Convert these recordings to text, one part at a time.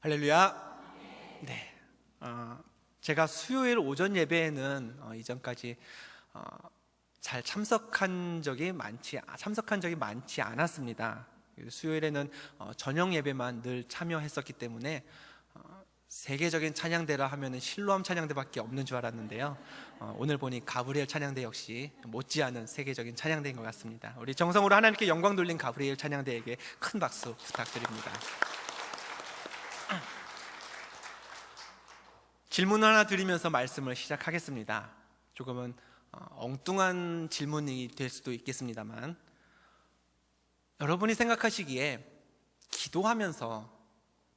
할렐루야. 네. 제가 수요일 오전 예배에는 이전까지 잘 참석한 적이 많지 않았습니다. 수요일에는 저녁 예배만 늘 참여했었기 때문에 세계적인 찬양대라 하면은 실로암 찬양대밖에 없는 줄 알았는데요. 오늘 보니 가브리엘 찬양대 역시 못지않은 세계적인 찬양대인 것 같습니다. 우리 정성으로 하나님께 영광 돌린 가브리엘 찬양대에게 큰 박수 부탁드립니다. 질문 하나 드리면서 말씀을 시작하겠습니다. 조금은 엉뚱한 질문이 될 수도 있겠습니다만, 여러분이 생각하시기에 기도하면서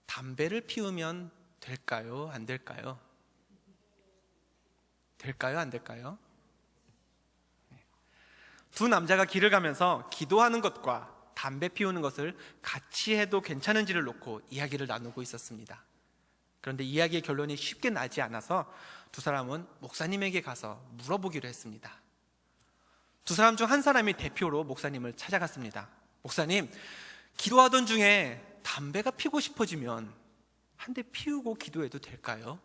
담배를 피우면 될까요? 안 될까요? 될까요? 안 될까요? 두 남자가 길을 가면서 기도하는 것과 담배 피우는 것을 같이 해도 괜찮은지를 놓고 이야기를 나누고 있었습니다. 그런데 이야기의 결론이 쉽게 나지 않아서 두 사람은 목사님에게 가서 물어보기로 했습니다. 두 사람 중 한 사람이 대표로 목사님을 찾아갔습니다. 목사님, 기도하던 중에 담배가 피고 싶어지면 한 대 피우고 기도해도 될까요?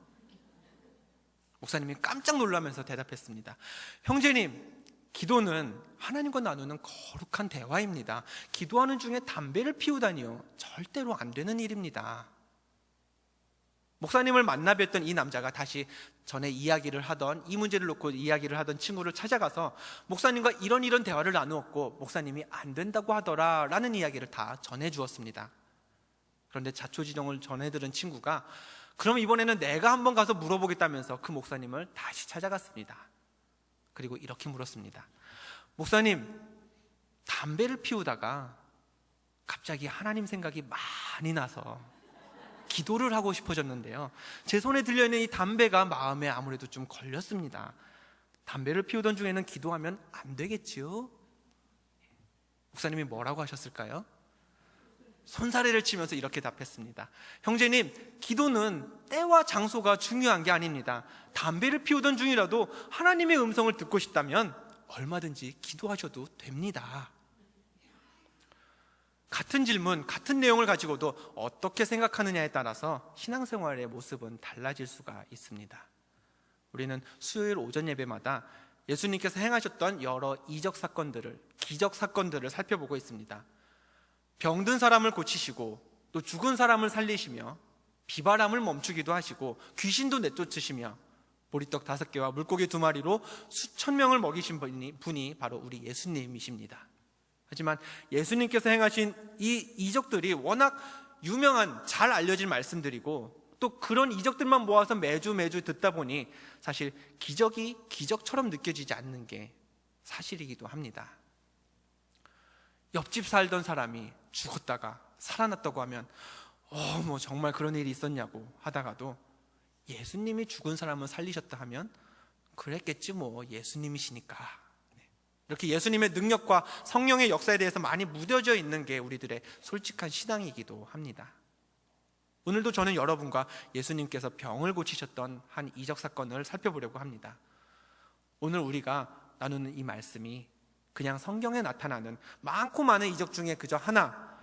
목사님이 깜짝 놀라면서 대답했습니다. 형제님, 기도는 하나님과 나누는 거룩한 대화입니다. 기도하는 중에 담배를 피우다니요, 절대로 안 되는 일입니다. 목사님을 만나 뵀던 이 남자가 다시 전에 이야기를 하던, 이 문제를 놓고 이야기를 하던 친구를 찾아가서 목사님과 이런 대화를 나누었고 목사님이 안 된다고 하더라 라는 이야기를 다 전해주었습니다. 그런데 자초지종을 전해들은 친구가 그럼 이번에는 내가 한번 가서 물어보겠다면서 그 목사님을 다시 찾아갔습니다. 그리고 이렇게 물었습니다. 목사님, 담배를 피우다가 갑자기 하나님 생각이 많이 나서 기도를 하고 싶어졌는데요, 제 손에 들려있는 이 담배가 마음에 아무래도 좀 걸렸습니다. 담배를 피우던 중에는 기도하면 안 되겠지요? 목사님이 뭐라고 하셨을까요? 손사래를 치면서 이렇게 답했습니다. 형제님, 기도는 때와 장소가 중요한 게 아닙니다. 담배를 피우던 중이라도 하나님의 음성을 듣고 싶다면 얼마든지 기도하셔도 됩니다. 같은 질문, 같은 내용을 가지고도 어떻게 생각하느냐에 따라서 신앙생활의 모습은 달라질 수가 있습니다. 우리는 수요일 오전 예배마다 예수님께서 행하셨던 여러 이적 사건들을, 기적 사건들을 살펴보고 있습니다. 병든 사람을 고치시고 또 죽은 사람을 살리시며 비바람을 멈추기도 하시고 귀신도 내쫓으시며 보리떡 5개와 물고기 2마리로 수천 명을 먹이신 분이 바로 우리 예수님이십니다. 하지만 예수님께서 행하신 이 이적들이 워낙 유명한, 잘 알려진 말씀들이고 또 그런 이적들만 모아서 매주 듣다 보니 사실 기적이 기적처럼 느껴지지 않는 게 사실이기도 합니다. 옆집 살던 사람이 죽었다가 살아났다고 하면 뭐 정말 그런 일이 있었냐고 하다가도 예수님이 죽은 사람을 살리셨다 하면 그랬겠지 뭐, 예수님이시니까. 이렇게 예수님의 능력과 성령의 역사에 대해서 많이 묻어져 있는 게 우리들의 솔직한 신앙이기도 합니다. 오늘도 저는 여러분과 예수님께서 병을 고치셨던 한 이적 사건을 살펴보려고 합니다. 오늘 우리가 나누는 이 말씀이 그냥 성경에 나타나는 많고 많은 이적 중에 그저 하나,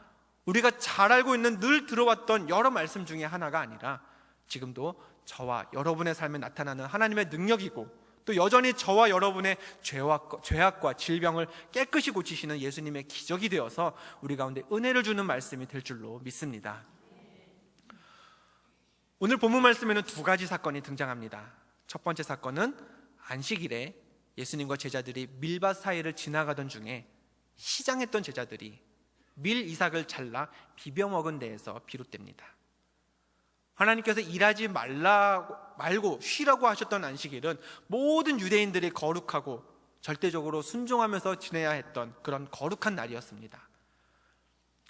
우리가 잘 알고 있는, 늘 들어왔던 여러 말씀 중에 하나가 아니라 지금도 저와 여러분의 삶에 나타나는 하나님의 능력이고 또 여전히 저와 여러분의 죄악과 질병을 깨끗이 고치시는 예수님의 기적이 되어서 우리 가운데 은혜를 주는 말씀이 될 줄로 믿습니다. 오늘 본문 말씀에는 2가지 사건이 등장합니다. 첫 번째 사건은 안식일에 예수님과 제자들이 밀밭 사이를 지나가던 중에 시장했던 제자들이 밀 이삭을 잘라 비벼 먹은 데에서 비롯됩니다. 하나님께서 일하지 말고 쉬라고 하셨던 안식일은 모든 유대인들이 거룩하고 절대적으로 순종하면서 지내야 했던 그런 거룩한 날이었습니다.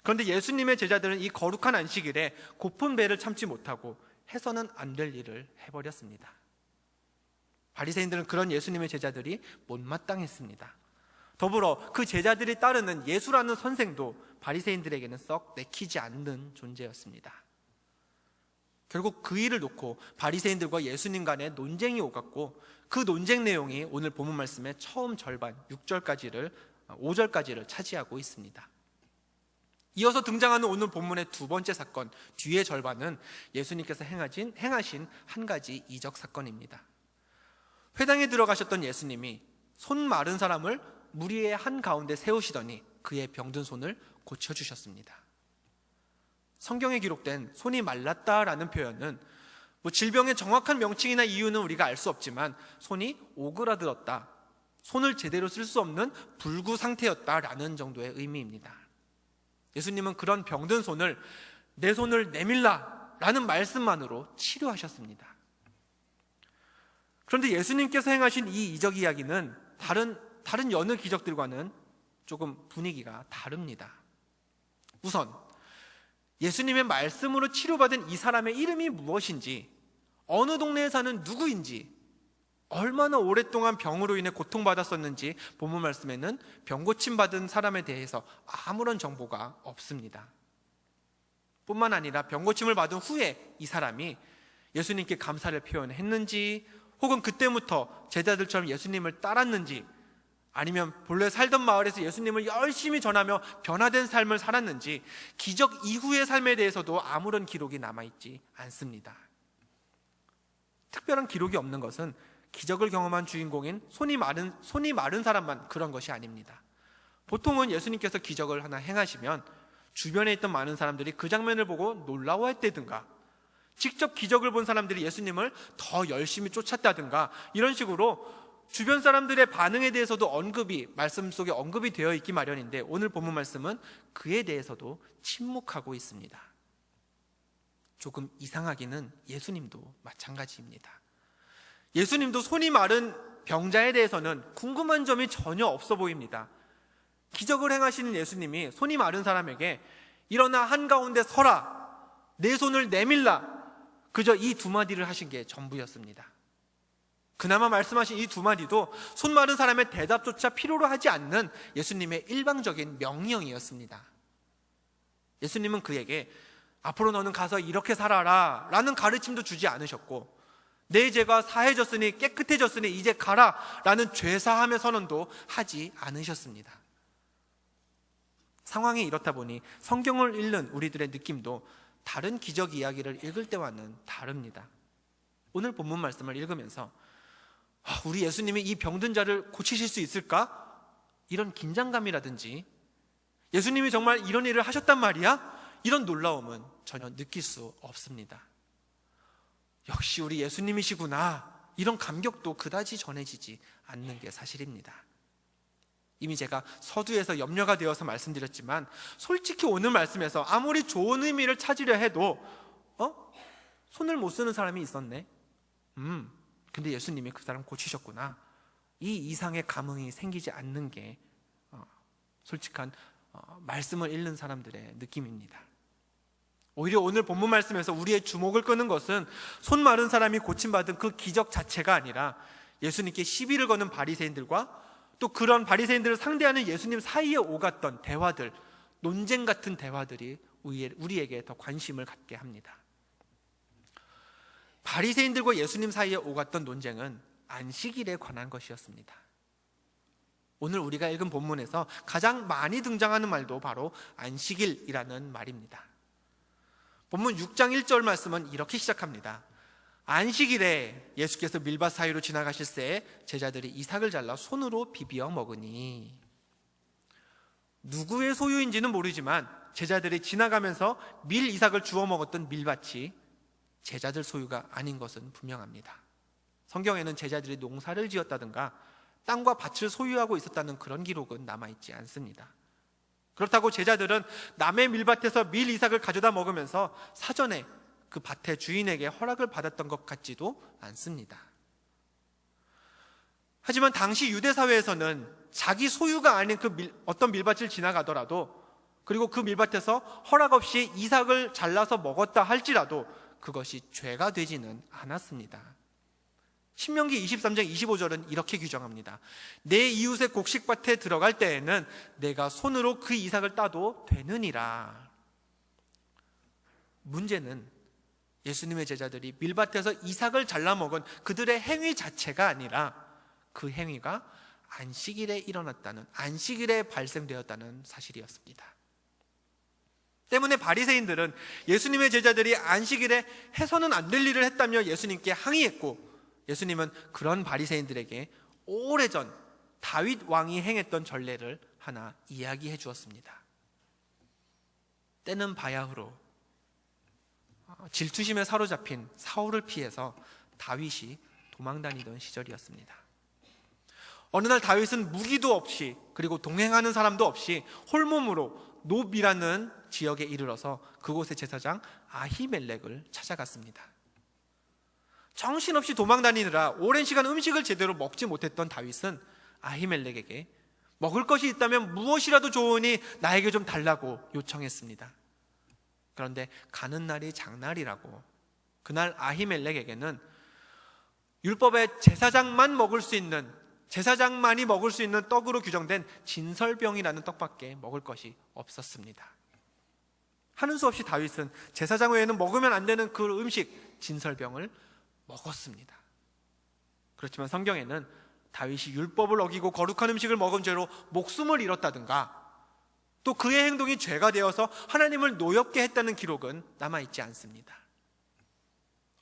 그런데 예수님의 제자들은 이 거룩한 안식일에 고픈 배를 참지 못하고 해서는 안 될 일을 해버렸습니다. 바리새인들은 그런 예수님의 제자들이 못마땅했습니다. 더불어 그 제자들이 따르는 예수라는 선생도 바리새인들에게는 썩 내키지 않는 존재였습니다. 결국 그 일을 놓고 바리새인들과 예수님 간에 논쟁이 오갔고 그 논쟁 내용이 오늘 본문 말씀의 처음 절반 5절까지를 차지하고 있습니다. 이어서 등장하는 오늘 본문의 두 번째 사건, 뒤의 절반은 예수님께서 행하신 한 가지 이적 사건입니다. 회당에 들어가셨던 예수님이 손 마른 사람을 무리의 한가운데 세우시더니 그의 병든 손을 고쳐주셨습니다. 성경에 기록된 손이 말랐다라는 표현은 질병의 정확한 명칭이나 이유는 우리가 알 수 없지만 손이 오그라들었다, 손을 제대로 쓸 수 없는 불구 상태였다라는 정도의 의미입니다. 예수님은 그런 병든 손을 내 손을 내밀라 라는 말씀만으로 치료하셨습니다. 그런데 예수님께서 행하신 이 이적 이야기는 다른 여느 기적들과는 조금 분위기가 다릅니다. 우선 예수님의 말씀으로 치료받은 이 사람의 이름이 무엇인지, 어느 동네에 사는 누구인지, 얼마나 오랫동안 병으로 인해 고통받았었는지 본문 말씀에는 병 고침받은 사람에 대해서 아무런 정보가 없습니다. 뿐만 아니라 병 고침을 받은 후에 이 사람이 예수님께 감사를 표현했는지, 혹은 그때부터 제자들처럼 예수님을 따랐는지, 아니면 본래 살던 마을에서 예수님을 열심히 전하며 변화된 삶을 살았는지, 기적 이후의 삶에 대해서도 아무런 기록이 남아있지 않습니다. 특별한 기록이 없는 것은 기적을 경험한 주인공인 손이 마른 사람만 그런 것이 아닙니다. 보통은 예수님께서 기적을 하나 행하시면 주변에 있던 많은 사람들이 그 장면을 보고 놀라워했다든가, 직접 기적을 본 사람들이 예수님을 더 열심히 쫓았다든가, 이런 식으로 주변 사람들의 반응에 대해서도 말씀 속에 언급이 되어 있기 마련인데, 오늘 본문 말씀은 그에 대해서도 침묵하고 있습니다. 조금 이상하기는 예수님도 마찬가지입니다. 예수님도 손이 마른 병자에 대해서는 궁금한 점이 전혀 없어 보입니다. 기적을 행하시는 예수님이 손이 마른 사람에게 일어나 한가운데 서라, 내 손을 내밀라, 그저 이 두 마디를 하신 게 전부였습니다. 그나마 말씀하신 이 두 마디도 손 마른 사람의 대답조차 필요로 하지 않는 예수님의 일방적인 명령이었습니다. 예수님은 그에게 앞으로 너는 가서 이렇게 살아라 라는 가르침도 주지 않으셨고, 내 죄가 사해졌으니 깨끗해졌으니 이제 가라 라는 죄사함의 선언도 하지 않으셨습니다. 상황이 이렇다 보니 성경을 읽는 우리들의 느낌도 다른 기적 이야기를 읽을 때와는 다릅니다. 오늘 본문 말씀을 읽으면서 우리 예수님이 이 병든 자를 고치실 수 있을까? 이런 긴장감이라든지, 예수님이 정말 이런 일을 하셨단 말이야? 이런 놀라움은 전혀 느낄 수 없습니다. 역시 우리 예수님이시구나, 이런 감격도 그다지 전해지지 않는 게 사실입니다. 이미 제가 서두에서 염려가 되어서 말씀드렸지만, 솔직히 오늘 말씀에서 아무리 좋은 의미를 찾으려 해도 손을 못 쓰는 사람이 있었네, 근데 예수님이 그 사람 고치셨구나, 이 이상의 감흥이 생기지 않는 게 솔직한 말씀을 읽는 사람들의 느낌입니다. 오히려 오늘 본문 말씀에서 우리의 주목을 끄는 것은 손 마른 사람이 고침받은 그 기적 자체가 아니라 예수님께 시비를 거는 바리새인들과 또 그런 바리새인들을 상대하는 예수님 사이에 오갔던 대화들, 논쟁 같은 대화들이 우리에게 더 관심을 갖게 합니다. 바리새인들과 예수님 사이에 오갔던 논쟁은 안식일에 관한 것이었습니다. 오늘 우리가 읽은 본문에서 가장 많이 등장하는 말도 바로 안식일이라는 말입니다. 본문 6장 1절 말씀은 이렇게 시작합니다. 안식일에 예수께서 밀밭 사이로 지나가실 새에 제자들이 이삭을 잘라 손으로 비비어 먹으니. 누구의 소유인지는 모르지만 제자들이 지나가면서 밀 이삭을 주워 먹었던 밀밭이 제자들 소유가 아닌 것은 분명합니다. 성경에는 제자들이 농사를 지었다든가 땅과 밭을 소유하고 있었다는 그런 기록은 남아있지 않습니다. 그렇다고 제자들은 남의 밀밭에서 밀 이삭을 가져다 먹으면서 사전에 그 밭의 주인에게 허락을 받았던 것 같지도 않습니다. 하지만 당시 유대 사회에서는 자기 소유가 아닌 어떤 밀밭을 지나가더라도, 그리고 그 밀밭에서 허락 없이 이삭을 잘라서 먹었다 할지라도 그것이 죄가 되지는 않았습니다. 신명기 23장 25절은 이렇게 규정합니다. 내 이웃의 곡식밭에 들어갈 때에는 내가 손으로 그 이삭을 따도 되느니라. 문제는 예수님의 제자들이 밀밭에서 이삭을 잘라 먹은 그들의 행위 자체가 아니라 그 행위가 안식일에 일어났다는, 안식일에 발생되었다는 사실이었습니다. 때문에 바리새인들은 예수님의 제자들이 안식일에 해서는 안 될 일을 했다며 예수님께 항의했고, 예수님은 그런 바리새인들에게 오래전 다윗 왕이 행했던 전례를 하나 이야기해 주었습니다. 때는 바야흐로 질투심에 사로잡힌 사울을 피해서 다윗이 도망다니던 시절이었습니다. 어느 날 다윗은 무기도 없이, 그리고 동행하는 사람도 없이 홀몸으로 놉이라는 지역에 이르러서 그곳의 제사장 아히멜렉을 찾아갔습니다. 정신없이 도망다니느라 오랜 시간 음식을 제대로 먹지 못했던 다윗은 아히멜렉에게 먹을 것이 있다면 무엇이라도 좋으니 나에게 좀 달라고 요청했습니다. 그런데 가는 날이 장날이라고 그날 아히멜렉에게는 율법의 제사장만이 먹을 수 있는 떡으로 규정된 진설병이라는 떡밖에 먹을 것이 없었습니다. 하는 수 없이 다윗은 제사장 외에는 먹으면 안 되는 그 음식 진설병을 먹었습니다. 그렇지만 성경에는 다윗이 율법을 어기고 거룩한 음식을 먹은 죄로 목숨을 잃었다든가 또 그의 행동이 죄가 되어서 하나님을 노엽게 했다는 기록은 남아있지 않습니다.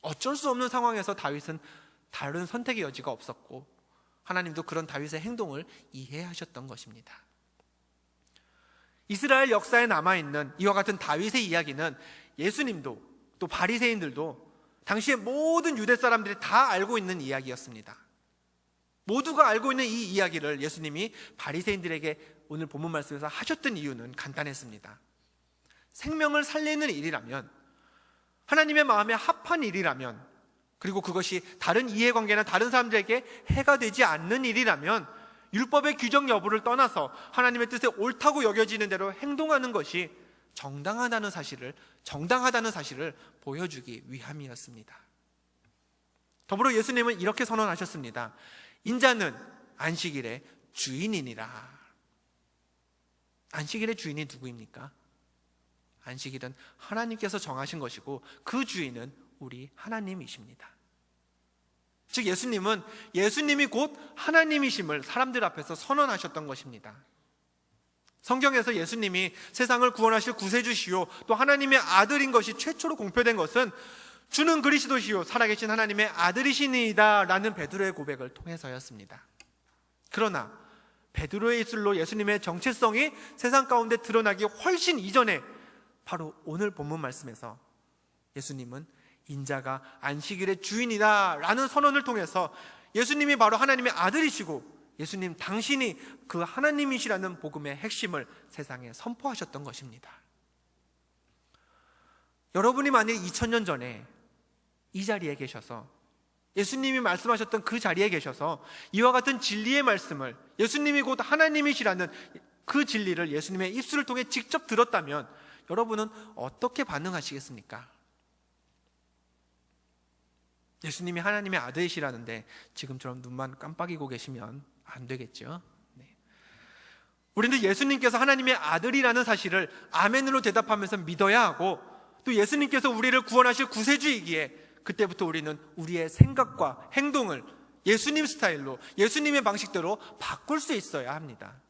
어쩔 수 없는 상황에서 다윗은 다른 선택의 여지가 없었고 하나님도 그런 다윗의 행동을 이해하셨던 것입니다. 이스라엘 역사에 남아있는 이와 같은 다윗의 이야기는 예수님도 또 바리새인들도 당시의 모든 유대 사람들이 다 알고 있는 이야기였습니다. 모두가 알고 있는 이 이야기를 예수님이 바리새인들에게 오늘 본문 말씀에서 하셨던 이유는 간단했습니다. 생명을 살리는 일이라면, 하나님의 마음에 합한 일이라면, 그리고 그것이 다른 이해관계나 다른 사람들에게 해가 되지 않는 일이라면 율법의 규정 여부를 떠나서 하나님의 뜻에 옳다고 여겨지는 대로 행동하는 것이 정당하다는 사실을 보여주기 위함이었습니다. 더불어 예수님은 이렇게 선언하셨습니다. 인자는 안식일의 주인이니라. 안식일의 주인이 누구입니까? 안식일은 하나님께서 정하신 것이고 그 주인은 우리 하나님이십니다. 즉 예수님이 곧 하나님이심을 사람들 앞에서 선언하셨던 것입니다. 성경에서 예수님이 세상을 구원하실 구세주시요 또 하나님의 아들인 것이 최초로 공표된 것은 주는 그리스도시요 살아계신 하나님의 아들이시니이다 라는 베드로의 고백을 통해서였습니다. 그러나 베드로의 입술로 예수님의 정체성이 세상 가운데 드러나기 훨씬 이전에 바로 오늘 본문 말씀에서 예수님은 인자가 안식일의 주인이다 라는 선언을 통해서 예수님이 바로 하나님의 아들이시고 예수님 당신이 그 하나님이시라는 복음의 핵심을 세상에 선포하셨던 것입니다. 여러분이 만약 2000년 전에 이 자리에 계셔서 예수님이 말씀하셨던 그 자리에 계셔서 이와 같은 진리의 말씀을 예수님이 곧 하나님이시라는 그 진리를 예수님의 입술을 통해 직접 들었다면 여러분은 어떻게 반응하시겠습니까? 예수님이 하나님의 아들이시라는데 지금처럼 눈만 깜빡이고 계시면 안 되겠죠. 네. 우리는 예수님께서 하나님의 아들이라는 사실을 아멘으로 대답하면서 믿어야 하고 또 예수님께서 우리를 구원하실 구세주이기에 그때부터 우리는 우리의 생각과 행동을 예수님 스타일로 예수님의 방식대로 바꿀 수 있어야 합니다.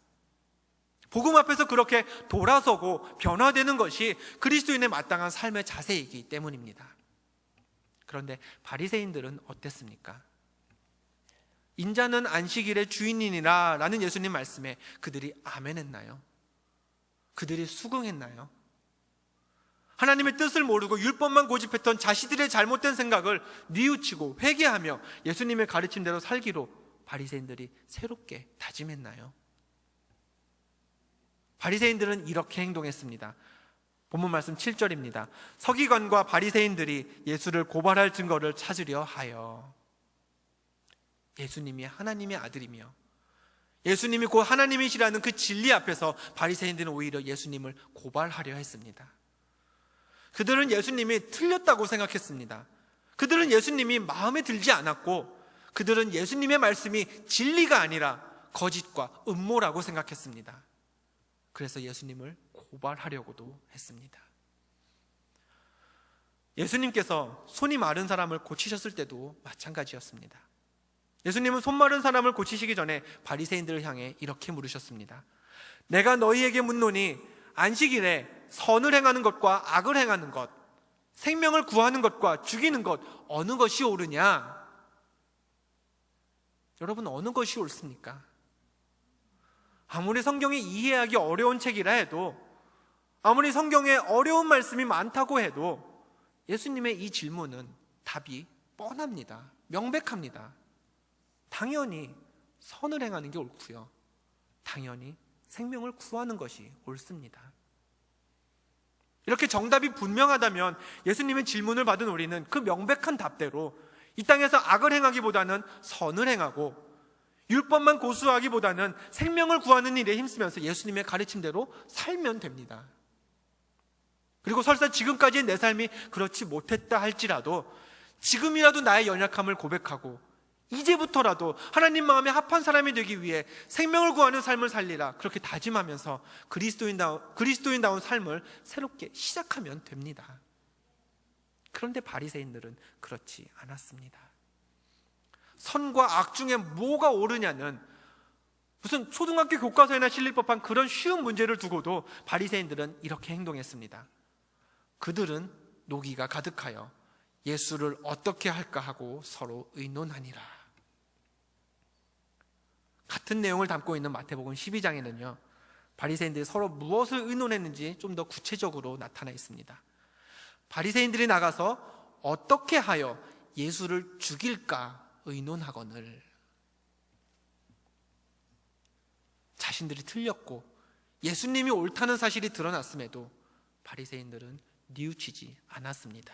복음 앞에서 그렇게 돌아서고 변화되는 것이 그리스도인의 마땅한 삶의 자세이기 때문입니다. 그런데 바리새인들은 어땠습니까? 인자는 안식일의 주인이니라 라는 예수님 말씀에 그들이 아멘했나요? 그들이 수긍했나요? 하나님의 뜻을 모르고 율법만 고집했던 자신들의 잘못된 생각을 뉘우치고 회개하며 예수님의 가르침대로 살기로 바리새인들이 새롭게 다짐했나요? 바리새인들은 이렇게 행동했습니다. 본문 말씀 7절입니다. 서기관과 바리새인들이 예수를 고발할 증거를 찾으려 하여. 예수님이 하나님의 아들이며 예수님이 곧 하나님이시라는 그 진리 앞에서 바리새인들은 오히려 예수님을 고발하려 했습니다. 그들은 예수님이 틀렸다고 생각했습니다. 그들은 예수님이 마음에 들지 않았고 그들은 예수님의 말씀이 진리가 아니라 거짓과 음모라고 생각했습니다. 그래서 예수님을 고발하려고도 했습니다. 예수님께서 손이 마른 사람을 고치셨을 때도 마찬가지였습니다. 예수님은 손 마른 사람을 고치시기 전에 바리새인들을 향해 이렇게 물으셨습니다. 내가 너희에게 묻노니 안식일에 선을 행하는 것과 악을 행하는 것, 생명을 구하는 것과 죽이는 것, 어느 것이 옳으냐? 여러분, 어느 것이 옳습니까? 아무리 성경이 이해하기 어려운 책이라 해도, 아무리 성경에 어려운 말씀이 많다고 해도 예수님의 이 질문은 답이 뻔합니다. 명백합니다. 당연히 선을 행하는 게 옳고요, 당연히 생명을 구하는 것이 옳습니다. 이렇게 정답이 분명하다면 예수님의 질문을 받은 우리는 그 명백한 답대로 이 땅에서 악을 행하기보다는 선을 행하고, 율법만 고수하기보다는 생명을 구하는 일에 힘쓰면서 예수님의 가르침대로 살면 됩니다. 그리고 설사 지금까지의 내 삶이 그렇지 못했다 할지라도 지금이라도 나의 연약함을 고백하고 이제부터라도 하나님 마음에 합한 사람이 되기 위해 생명을 구하는 삶을 살리라, 그렇게 다짐하면서 그리스도인다운 삶을 새롭게 시작하면 됩니다. 그런데 바리새인들은 그렇지 않았습니다. 선과 악 중에 뭐가 옳으냐는 무슨 초등학교 교과서에나 실릴 법한 그런 쉬운 문제를 두고도 바리새인들은 이렇게 행동했습니다. 그들은 노기가 가득하여 예수를 어떻게 할까 하고 서로 의논하니라. 같은 내용을 담고 있는 마태복음 12장에는요 바리새인들이 서로 무엇을 의논했는지 좀 더 구체적으로 나타나 있습니다. 바리새인들이 나가서 어떻게 하여 예수를 죽일까 의논하거늘. 자신들이 틀렸고 예수님이 옳다는 사실이 드러났음에도 바리새인들은 뉘우치지 않았습니다.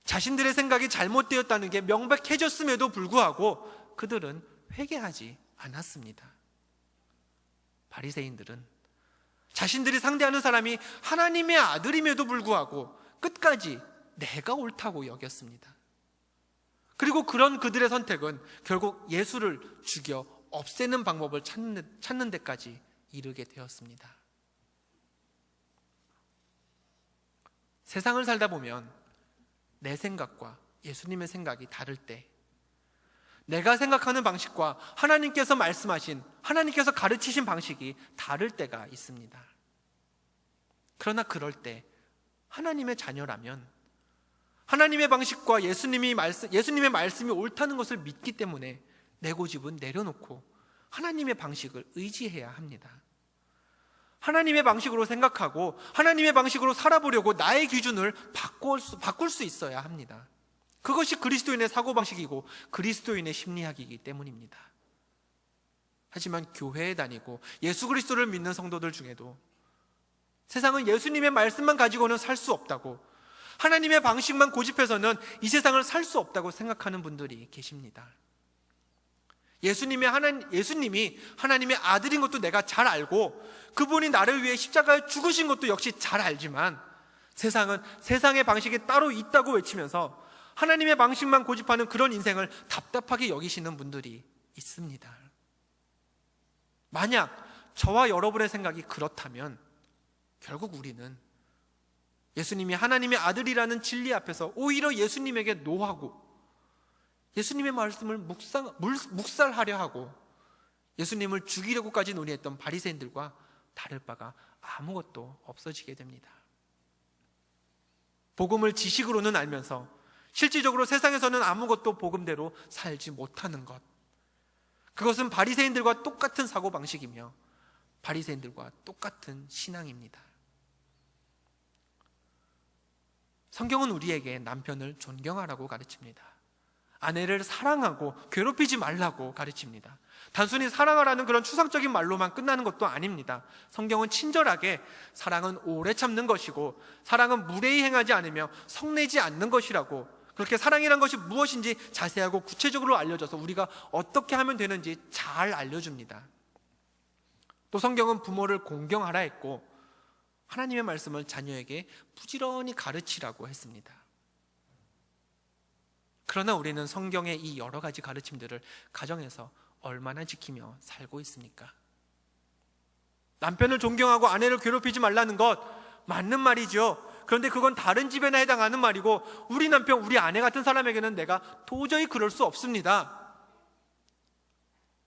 자신들의 생각이 잘못되었다는 게 명백해졌음에도 불구하고 그들은 회개하지 않았습니다. 바리새인들은 자신들이 상대하는 사람이 하나님의 아들임에도 불구하고 끝까지 내가 옳다고 여겼습니다. 그리고 그런 그들의 선택은 결국 예수를 죽여 없애는 방법을 찾는 데까지 이르게 되었습니다. 세상을 살다 보면 내 생각과 예수님의 생각이 다를 때, 내가 생각하는 방식과 하나님께서 말씀하신, 하나님께서 가르치신 방식이 다를 때가 있습니다. 그러나 그럴 때 하나님의 자녀라면 하나님의 방식과 예수님의 말씀이 옳다는 것을 믿기 때문에 내 고집은 내려놓고 하나님의 방식을 의지해야 합니다. 하나님의 방식으로 생각하고 하나님의 방식으로 살아보려고 나의 기준을 바꿀 수 있어야 합니다. 그것이 그리스도인의 사고방식이고 그리스도인의 심리학이기 때문입니다. 하지만 교회에 다니고 예수 그리스도를 믿는 성도들 중에도 세상은 예수님의 말씀만 가지고는 살 수 없다고, 하나님의 방식만 고집해서는 이 세상을 살 수 없다고 생각하는 분들이 계십니다. 예수님이 하나님의 아들인 것도 내가 잘 알고 그분이 나를 위해 십자가에 죽으신 것도 역시 잘 알지만 세상은 세상의 방식이 따로 있다고 외치면서 하나님의 방식만 고집하는 그런 인생을 답답하게 여기시는 분들이 있습니다. 만약 저와 여러분의 생각이 그렇다면 결국 우리는 예수님이 하나님의 아들이라는 진리 앞에서 오히려 예수님에게 노하고 예수님의 말씀을 묵살하려 하고 예수님을 죽이려고까지 논의했던 바리새인들과 다를 바가 아무것도 없어지게 됩니다. 복음을 지식으로는 알면서 실질적으로 세상에서는 아무것도 복음대로 살지 못하는 것, 그것은 바리새인들과 똑같은 사고방식이며 바리새인들과 똑같은 신앙입니다. 성경은 우리에게 남편을 존경하라고 가르칩니다. 아내를 사랑하고 괴롭히지 말라고 가르칩니다. 단순히 사랑하라는 그런 추상적인 말로만 끝나는 것도 아닙니다. 성경은 친절하게 사랑은 오래 참는 것이고 사랑은 무례히 행하지 않으며 성내지 않는 것이라고, 그렇게 사랑이란 것이 무엇인지 자세하고 구체적으로 알려줘서 우리가 어떻게 하면 되는지 잘 알려줍니다. 또 성경은 부모를 공경하라 했고 하나님의 말씀을 자녀에게 부지런히 가르치라고 했습니다. 그러나 우리는 성경의 이 여러 가지 가르침들을 가정에서 얼마나 지키며 살고 있습니까? 남편을 존경하고 아내를 괴롭히지 말라는 것 맞는 말이죠. 그런데 그건 다른 집에나 해당하는 말이고 우리 남편, 우리 아내 같은 사람에게는 내가 도저히 그럴 수 없습니다.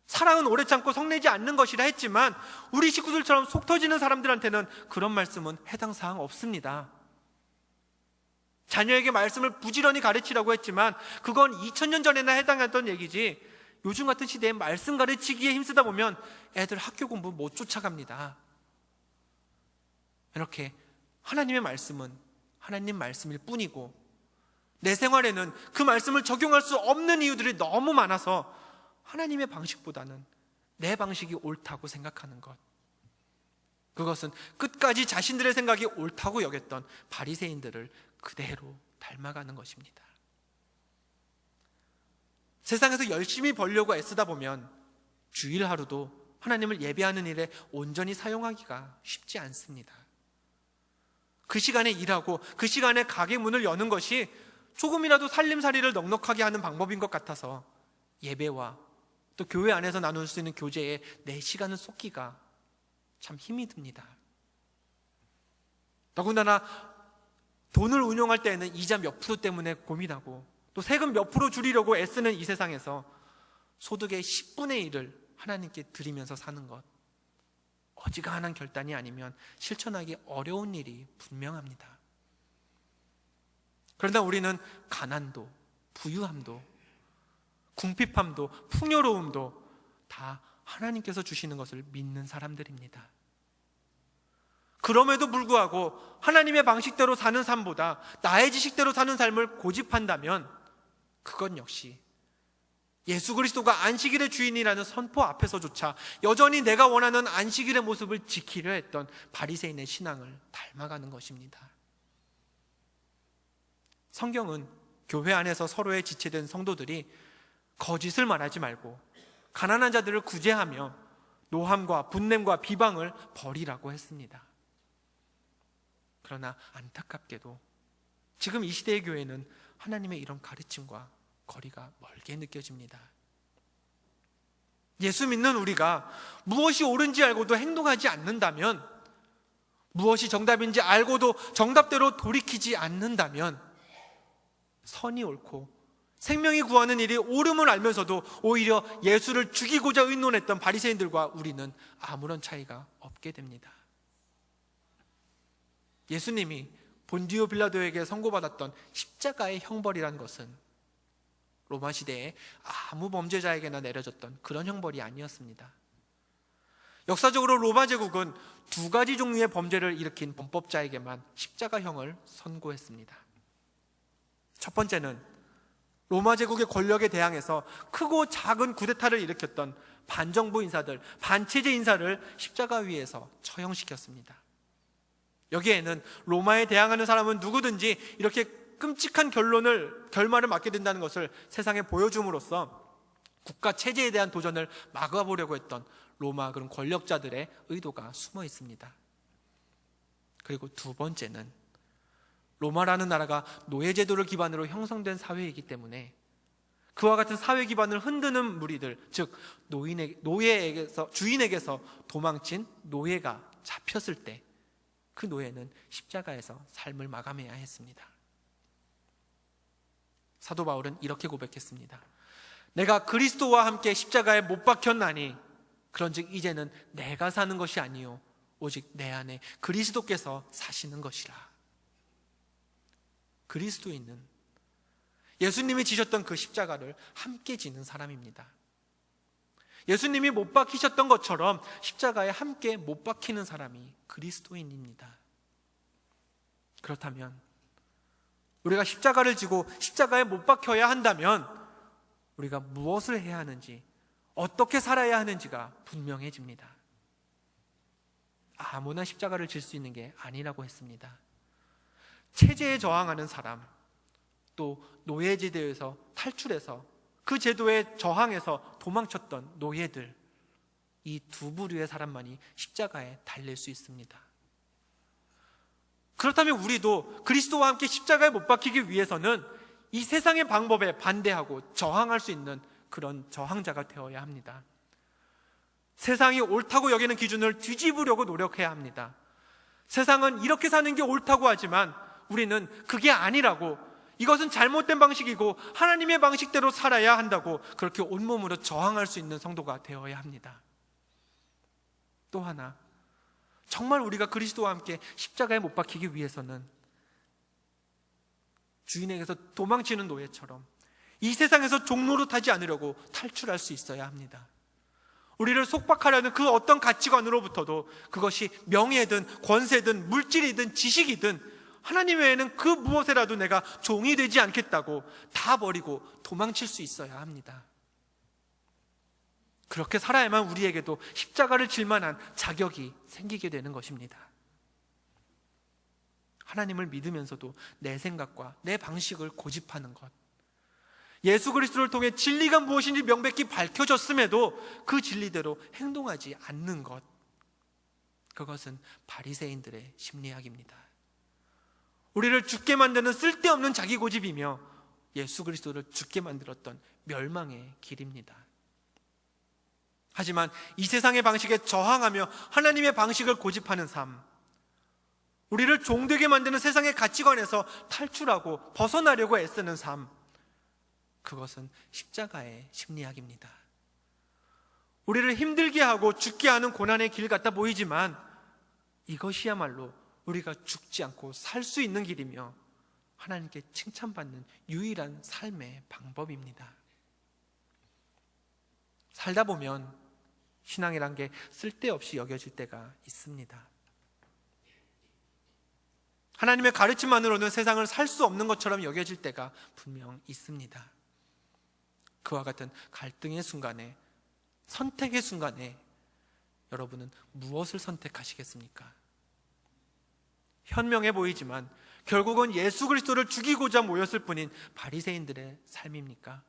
사랑은 오래 참고 성내지 않는 것이라 했지만 우리 식구들처럼 속 터지는 사람들한테는 그런 말씀은 해당 사항 없습니다. 자녀에게 말씀을 부지런히 가르치라고 했지만 그건 2000년 전에나 해당했던 얘기지, 요즘 같은 시대에 말씀 가르치기에 힘쓰다 보면 애들 학교 공부 못 쫓아갑니다. 이렇게 하나님의 말씀은 하나님 말씀일 뿐이고 내 생활에는 그 말씀을 적용할 수 없는 이유들이 너무 많아서 하나님의 방식보다는 내 방식이 옳다고 생각하는 것, 그것은 끝까지 자신들의 생각이 옳다고 여겼던 바리새인들을 그대로 닮아가는 것입니다. 세상에서 열심히 벌려고 애쓰다 보면 주일 하루도 하나님을 예배하는 일에 온전히 사용하기가 쉽지 않습니다. 그 시간에 일하고 그 시간에 가게 문을 여는 것이 조금이라도 살림살이를 넉넉하게 하는 방법인 것 같아서 예배와 또 교회 안에서 나눌 수 있는 교제에 내 시간을 쏟기가 참 힘이 듭니다. 더군다나 돈을 운용할 때에는 이자 몇 프로 때문에 고민하고 또 세금 몇 프로 줄이려고 애쓰는 이 세상에서 소득의 10분의 1을 하나님께 드리면서 사는 것, 어지간한 결단이 아니면 실천하기 어려운 일이 분명합니다. 그러나 우리는 가난도, 부유함도, 궁핍함도, 풍요로움도 다 하나님께서 주시는 것을 믿는 사람들입니다. 그럼에도 불구하고 하나님의 방식대로 사는 삶보다 나의 지식대로 사는 삶을 고집한다면 그건 역시 예수 그리스도가 안식일의 주인이라는 선포 앞에서조차 여전히 내가 원하는 안식일의 모습을 지키려 했던 바리새인의 신앙을 닮아가는 것입니다. 성경은 교회 안에서 서로의 지체된 성도들이 거짓을 말하지 말고 가난한 자들을 구제하며 노함과 분냄과 비방을 버리라고 했습니다. 그러나 안타깝게도 지금 이 시대의 교회는 하나님의 이런 가르침과 거리가 멀게 느껴집니다. 예수 믿는 우리가 무엇이 옳은지 알고도 행동하지 않는다면, 무엇이 정답인지 알고도 정답대로 돌이키지 않는다면 선이 옳고 생명이 구하는 일이 옳음을 알면서도 오히려 예수를 죽이고자 의논했던 바리새인들과 우리는 아무런 차이가 없게 됩니다. 예수님이 본디오 빌라도에게 선고받았던 십자가의 형벌이란 것은 로마 시대에 아무 범죄자에게나 내려졌던 그런 형벌이 아니었습니다. 역사적으로 로마 제국은 두 가지 종류의 범죄를 일으킨 범법자에게만 십자가형을 선고했습니다. 첫 번째는 로마 제국의 권력에 대항해서 크고 작은 쿠데타를 일으켰던 반정부 인사들, 반체제 인사를 십자가 위에서 처형시켰습니다. 여기에는 로마에 대항하는 사람은 누구든지 이렇게 끔찍한 결말을 맞게 된다는 것을 세상에 보여줌으로써 국가 체제에 대한 도전을 막아보려고 했던 로마 그런 권력자들의 의도가 숨어 있습니다. 그리고 두 번째는 로마라는 나라가 노예제도를 기반으로 형성된 사회이기 때문에 그와 같은 사회 기반을 흔드는 무리들, 즉 주인에게서 도망친 노예가 잡혔을 때 그 노예는 십자가에서 삶을 마감해야 했습니다. 사도 바울은 이렇게 고백했습니다. 내가 그리스도와 함께 십자가에 못 박혔나니 그런즉 이제는 내가 사는 것이 아니요 오직 내 안에 그리스도께서 사시는 것이라. 그리스도인은 예수님이 지셨던 그 십자가를 함께 지는 사람입니다. 예수님이 못 박히셨던 것처럼 십자가에 함께 못 박히는 사람이 그리스도인입니다. 그렇다면 우리가 십자가를 지고 십자가에 못 박혀야 한다면 우리가 무엇을 해야 하는지, 어떻게 살아야 하는지가 분명해집니다. 아무나 십자가를 질 수 있는 게 아니라고 했습니다. 체제에 저항하는 사람, 또 노예제도에서 탈출해서 그 제도에 저항해서 도망쳤던 노예들, 이 두 부류의 사람만이 십자가에 달릴 수 있습니다. 그렇다면 우리도 그리스도와 함께 십자가에 못 박히기 위해서는 이 세상의 방법에 반대하고 저항할 수 있는 그런 저항자가 되어야 합니다. 세상이 옳다고 여기는 기준을 뒤집으려고 노력해야 합니다. 세상은 이렇게 사는 게 옳다고 하지만 우리는 그게 아니라고, 이것은 잘못된 방식이고 하나님의 방식대로 살아야 한다고 그렇게 온몸으로 저항할 수 있는 성도가 되어야 합니다. 또 하나, 정말 우리가 그리스도와 함께 십자가에 못 박히기 위해서는 주인에게서 도망치는 노예처럼 이 세상에서 종노릇하지 않으려고 탈출할 수 있어야 합니다. 우리를 속박하려는 그 어떤 가치관으로부터도, 그것이 명예든 권세든 물질이든 지식이든 하나님 외에는 그 무엇에라도 내가 종이 되지 않겠다고 다 버리고 도망칠 수 있어야 합니다. 그렇게 살아야만 우리에게도 십자가를 질 만한 자격이 생기게 되는 것입니다. 하나님을 믿으면서도 내 생각과 내 방식을 고집하는 것, 예수 그리스도를 통해 진리가 무엇인지 명백히 밝혀졌음에도 그 진리대로 행동하지 않는 것, 그것은 바리새인들의 심리학입니다. 우리를 죽게 만드는 쓸데없는 자기 고집이며 예수 그리스도를 죽게 만들었던 멸망의 길입니다. 하지만 이 세상의 방식에 저항하며 하나님의 방식을 고집하는 삶, 우리를 종되게 만드는 세상의 가치관에서 탈출하고 벗어나려고 애쓰는 삶, 그것은 십자가의 심리학입니다. 우리를 힘들게 하고 죽게 하는 고난의 길 같아 보이지만 이것이야말로 우리가 죽지 않고 살 수 있는 길이며 하나님께 칭찬받는 유일한 삶의 방법입니다. 살다 보면 신앙이란 게 쓸데없이 여겨질 때가 있습니다. 하나님의 가르침만으로는 세상을 살 수 없는 것처럼 여겨질 때가 분명 있습니다. 그와 같은 갈등의 순간에, 선택의 순간에 여러분은 무엇을 선택하시겠습니까? 현명해 보이지만 결국은 예수 그리스도를 죽이고자 모였을 뿐인 바리새인들의 삶입니까?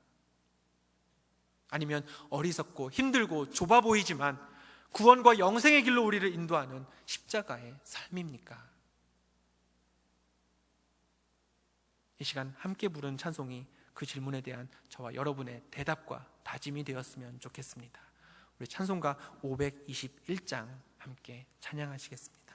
아니면 어리석고 힘들고 좁아 보이지만 구원과 영생의 길로 우리를 인도하는 십자가의 삶입니까? 이 시간 함께 부른 찬송이 그 질문에 대한 저와 여러분의 대답과 다짐이 되었으면 좋겠습니다. 우리 찬송가 521장 함께 찬양하시겠습니다.